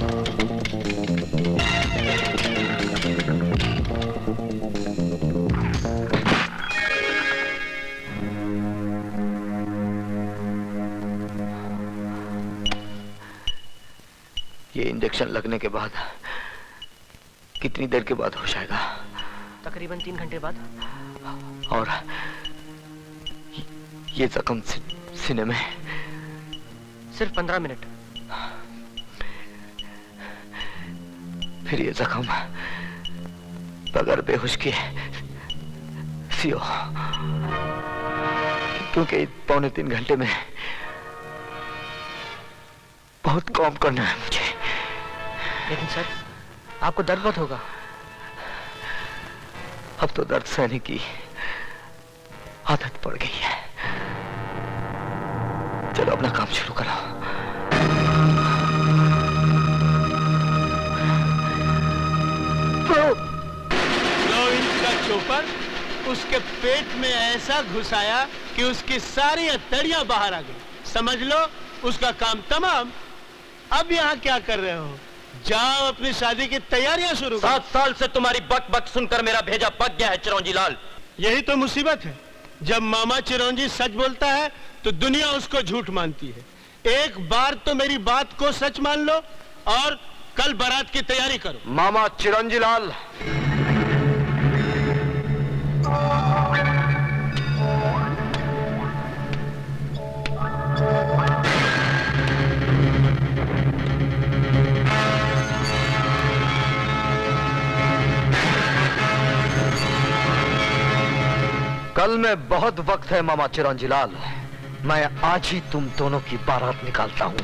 ये इंजेक्शन लगने के बाद कितनी देर के बाद होश आएगा? तकरीबन 3 घंटे बाद। और ये जख्म सीने में? सिर्फ 15 मिनट। फिर ये जख्म बगैर बेहोश के सियो, क्योंकि 2.25 घंटे में बहुत काम करना है मुझे। लेकिन सर, आपको दर्द बहुत होगा। अब तो दर्द सहने की आदत पड़ गई है। चलो अपना काम शुरू करो। का चोपर उसके पेट में ऐसा घुसाया कि उसकी सारी हथेलियां बाहर आ गई। समझ लो उसका काम तमाम। अब यहाँ क्या कर रहे हो? जाओ अपनी शादी की तैयारियां शुरू करो। 7 साल से तुम्हारी बक बक सुनकर मेरा भेजा पक गया है चिरौंजी लाल। यही तो मुसीबत है, जब मामा चिरौंजी सच बोलता है तो दुनिया उसको झूठ मानती है। एक बार तो मेरी बात को सच मान लो और कल बारात की तैयारी करो। मामा चिरौंजी लाल, कल में बहुत वक्त है मामा चिरौंजी लाल। मैं आज ही तुम दोनों की बारात निकालता हूं।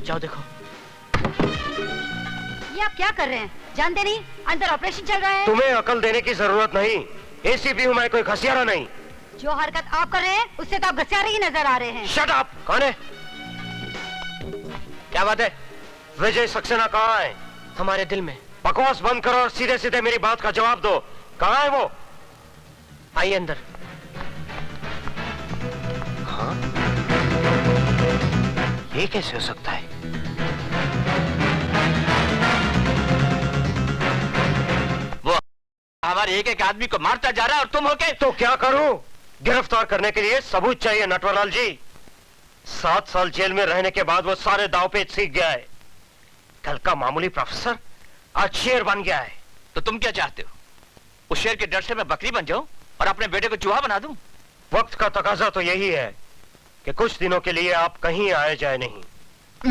जाओ देखो। ये आप क्या कर रहे हैं? जानते नहीं अंदर ऑपरेशन चल रहा है? तुम्हें अकल देने की जरूरत नहीं। एसीपी हूँ मैं, कोई घसियारा नहीं। जो हरकत आप कर रहे हैं उससे तो आप घसियारे ही नजर आ रहे हैं। Shut up! कौन है? क्या बात है? विजय सक्सेना कहाँ है? हमारे दिल में। बकवास बंद करो और सीधे सीधे मेरी बात का जवाब दो। कहाँ है वो? आइए अंदर। हाँ? ये कैसे हो सकता है? वो हमारे एक एक आदमी को मारता जा रहा है और तुम होके। तो क्या करूं? गिरफ्तार करने के लिए सबूत चाहिए नटवरलाल जी। 7 साल जेल में रहने के बाद वो सारे दांवपेच सीख गया है। कल का मामूली प्रोफेसर आज शेर बन गया है। तो तुम क्या चाहते हो? उस शेर के डर से मैं बकरी बन जाऊं और अपने बेटे को चूहा बना दूं? वक्त का तकाजा तो यही है कि कुछ दिनों के लिए आप कहीं आए जाए नहीं।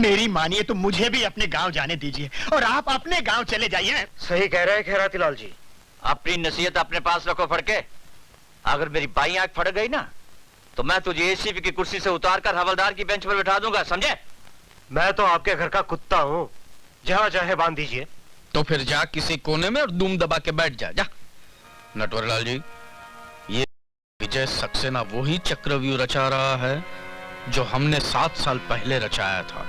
मेरी मानिए तो मुझे भी अपने गांव जाने दीजिए और आप अपने गांव चले जाइए। सही कह रहे हैं खैराती लाल जी। अपनी नसीहत अपने पास रखो फड़के। अगर मेरी बाई आंख फड़ गई ना तो मैं तुझे एसीपी की कुर्सी से उतार कर हवलदार की बेंच पर बैठा दूंगा, समझे? मैं तो आपके घर का कुत्ता हूँ, जहां चाहे बांध दीजिए। तो फिर जा किसी कोने में और दुम दबा के बैठ जा। नटवरलाल जी, ये विजय सक्सेना वही चक्रव्यूह रचा रहा है जो हमने 7 साल पहले रचाया था,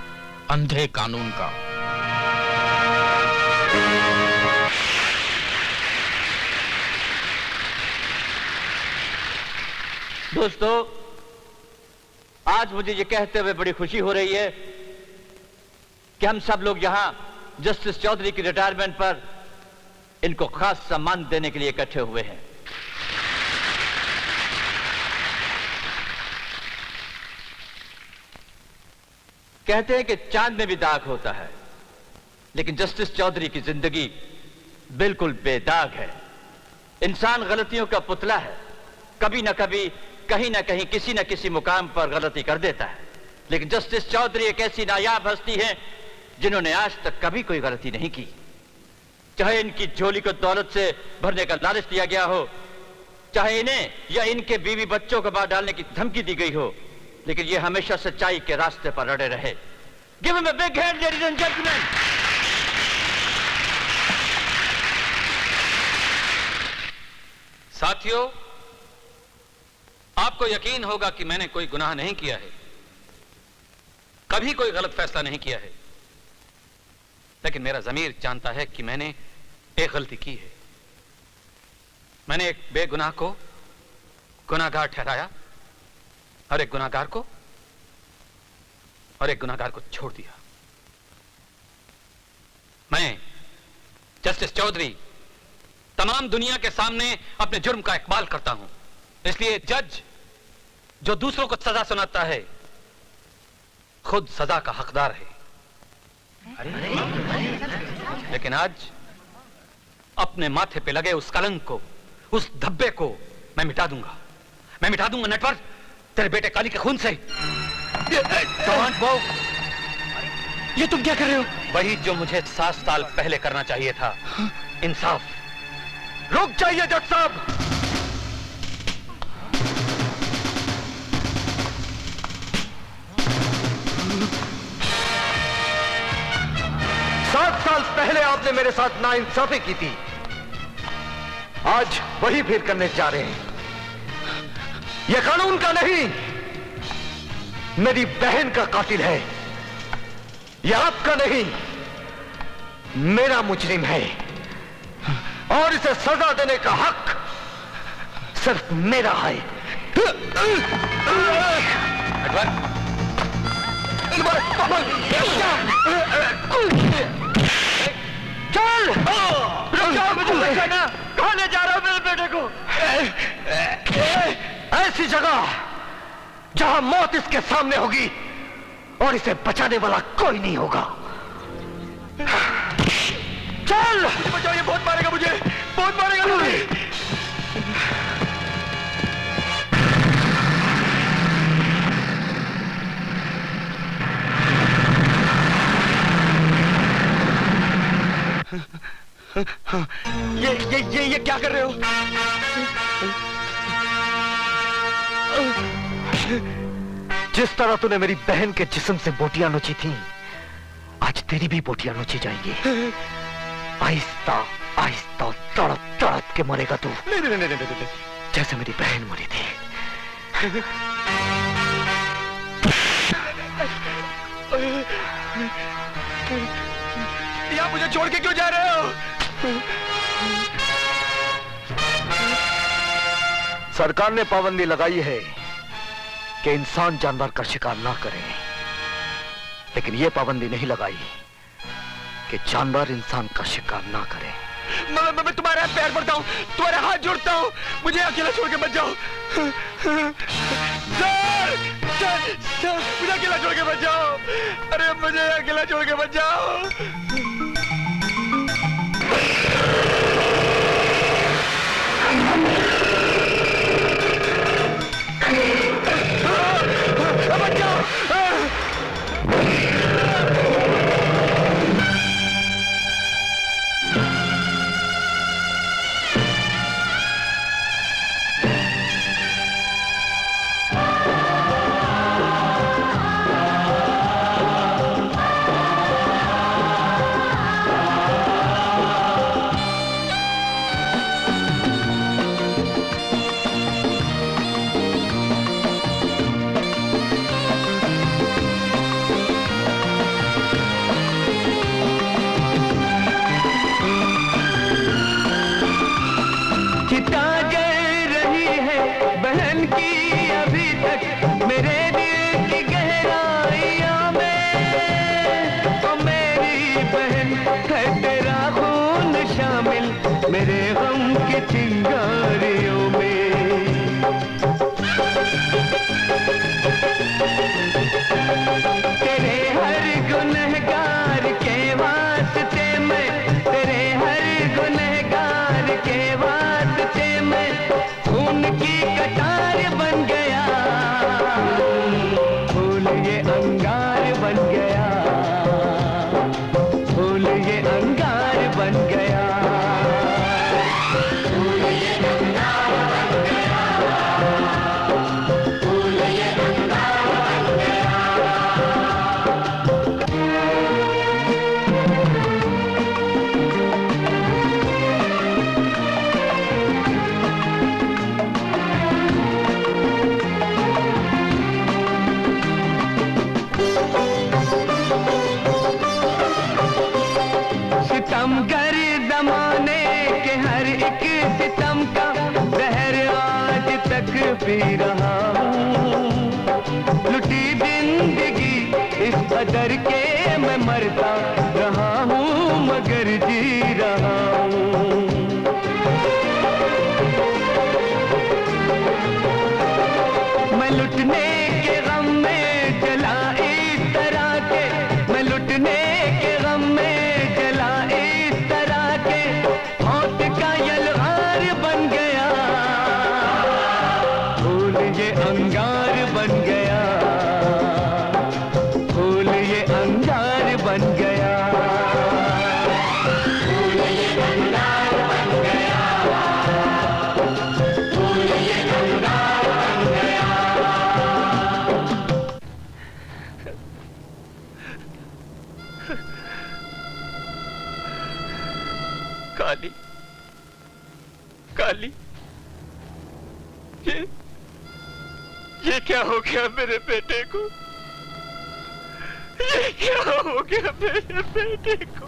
अंधे कानून का। दोस्तों, आज मुझे ये कहते हुए बड़ी खुशी हो रही है कि हम सब लोग यहां जस्टिस चौधरी की रिटायरमेंट पर इनको खास सम्मान देने के लिए इकट्ठे हुए हैं। कहते हैं कि चांद में भी दाग होता है, लेकिन जस्टिस चौधरी की जिंदगी बिल्कुल बेदाग है। इंसान गलतियों का पुतला है, कभी ना कभी, कहीं ना कहीं, किसी ना किसी मुकाम पर गलती कर देता है। लेकिन जस्टिस चौधरी एक ऐसी नायाब हस्ती है जिन्होंने आज तक कभी कोई गलती नहीं की। चाहे इनकी झोली को दौलत से भरने का लालच दिया गया हो, चाहे इन्हें या इनके बीवी बच्चों को मार डालने की धमकी दी गई हो, लेकिन ये हमेशा सच्चाई के रास्ते पर अड़े रहे। Give him a big hand, ladies and gentleman. साथियों, आपको यकीन होगा कि मैंने कोई गुनाह नहीं किया है, कभी कोई गलत फैसला नहीं किया है, लेकिन मेरा ज़मीर जानता है कि मैंने एक गलती की है। मैंने एक बेगुनाह को गुनाहगार ठहराया और एक गुनाहगार को छोड़ दिया। मैं जस्टिस चौधरी तमाम दुनिया के सामने अपने जुर्म का इकबाल करता हूं। इसलिए जज जो दूसरों को सजा सुनाता है, खुद सजा का हकदार है। लेकिन आज अपने माथे पे लगे उस कलंक को, उस धब्बे को मैं मिटा दूंगा। मैं मिटा दूंगा नटवर, तेरे बेटे काली के खून से। ये तुम क्या कर रहे हो? वही जो मुझे 7 साल पहले करना चाहिए था, इंसाफ। रुक जाइए जज साहब। 7 साल पहले आपने मेरे साथ नाइंसाफी की थी, आज वही फिर करने जा रहे हैं। यह कानून का नहीं, मेरी बहन का कातिल है। यह आपका नहीं, मेरा मुजरिम है, और इसे सजा देने का हक सिर्फ मेरा है। चल, मुझे बचाना। कहां ले जा रहा हो मेरे बेटे को? ऐसी जगह जहां मौत इसके सामने होगी और इसे बचाने वाला कोई नहीं होगा। चल बचाओ, ये बहुत मारेगा मुझे, बहुत मारेगा मुझे। ये क्या कर रहे हो? जिस तरह तूने मेरी बहन के जिस्म से बोटियां नोची थी, आज तेरी भी बोटियां नोची जाएंगी। आहिस्ता आहिस्ता तड़प तड़प के मरेगा तू। नहीं, जैसे मेरी बहन मरी थी। आप मुझे छोड़ के क्यों जा रहे हो? सरकार ने पाबंदी लगाई है कि इंसान जानवर का शिकार ना करे, लेकिन यह पाबंदी नहीं लगाई कि जानवर इंसान का शिकार ना करे। मैं तुम्हारे पैर पड़ता हूँ, तुम्हारे हाथ जोड़ता हूँ, मुझे अकेला छोड़ के मत जाओ। सर, मुझे अकेला छोड़ के मत जाओ। अरे मुझे अकेला छोड़ के मत जाओ। स्तमगर जमाने के हर एक सितम का जहर आज तक पी रहा हूँ। लुटी जिंदगी इस कदर के मैं मरता रहा हूँ मगर जी रहा हूँ। मैं लुटने के गम में जला इस तरह के, मैं लुटने के गम में जला इस तरह के, मौत का यलगार बन गया, फूल ये अंगार बन गया, फूल ये अंगार बन गया, फूल ये अंगार बन गया, फूल ये अंगार बन गया। काली, काली, ये क्या हो गया मेरे बेटे को? ये क्या हो गया मेरे बेटे को?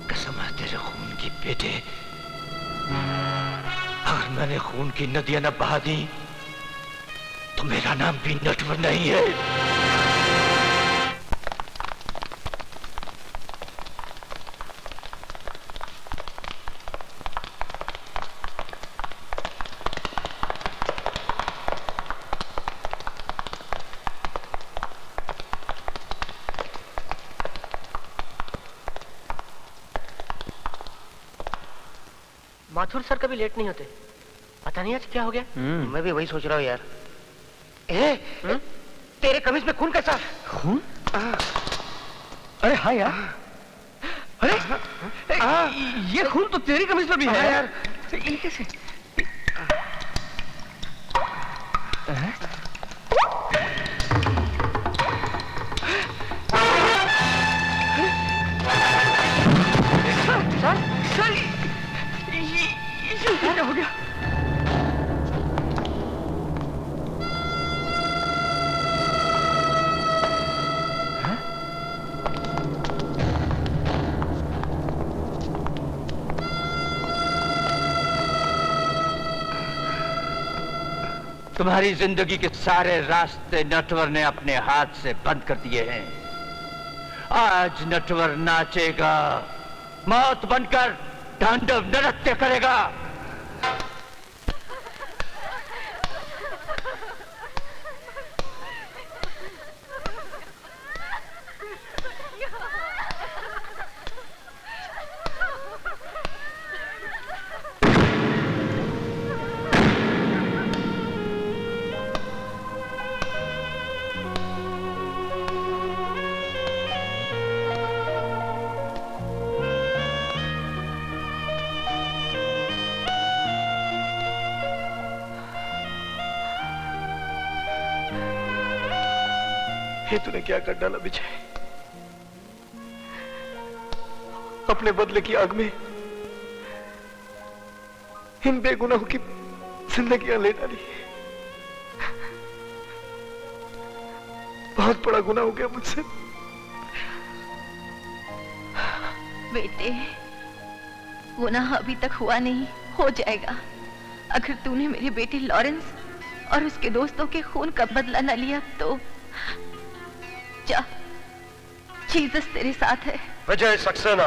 कसम है तेरे खून की बेटे, अगर मैंने खून की नदियां न बहा दी तो मेरा नाम भी नटवर नहीं है। माथुर सर कभी लेट नहीं होते, पता नहीं आज क्या हो गया। मैं भी वही सोच रहा हूँ यार। तेरे कमीज में खून कैसा? खून? अरे हाँ यार, अरे ये खून तो तेरी कमीज पर भी है यार। ये कैसे? सर, ये क्या हो गया? तुम्हारी जिंदगी के सारे रास्ते नटवर ने अपने हाथ से बंद कर दिए हैं। आज नटवर नाचेगा, मौत बनकर तांडव नृत्य करेगा। ये तूने क्या कर डाला विजय? अपने बदले की आग में इन बेगुनाहों की जिंदगियां ले डाली। बहुत बड़ा गुनाह हो गया मुझसे। बेटे, गुनाह अभी तक हुआ नहीं, हो जाएगा। अगर तूने मेरे बेटे लॉरेंस और उसके दोस्तों के खून का बदला न लिया तो जा, जीसस तेरे साथ है। विजय सक्सेना,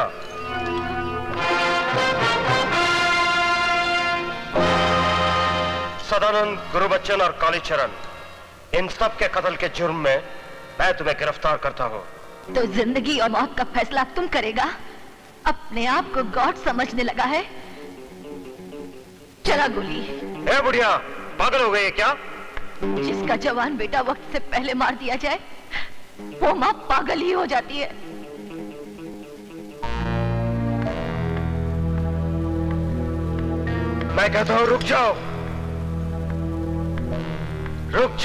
सदानंद, गुरुबच्चन और कालीचरण, इन सब के कत्ल के जुर्म में मैं तुम्हें गिरफ्तार करता हूँ। तो जिंदगी और मौत का फैसला तुम करेगा? अपने आप को गॉड समझने लगा है? चला गोली। ए बुढ़िया, पागल हो गई है क्या? जिसका जवान बेटा वक्त से पहले मार दिया जाए वो माँ पागल ही हो जाती है। मैं कहता हूँ रुक जाओ, रुक जाओ।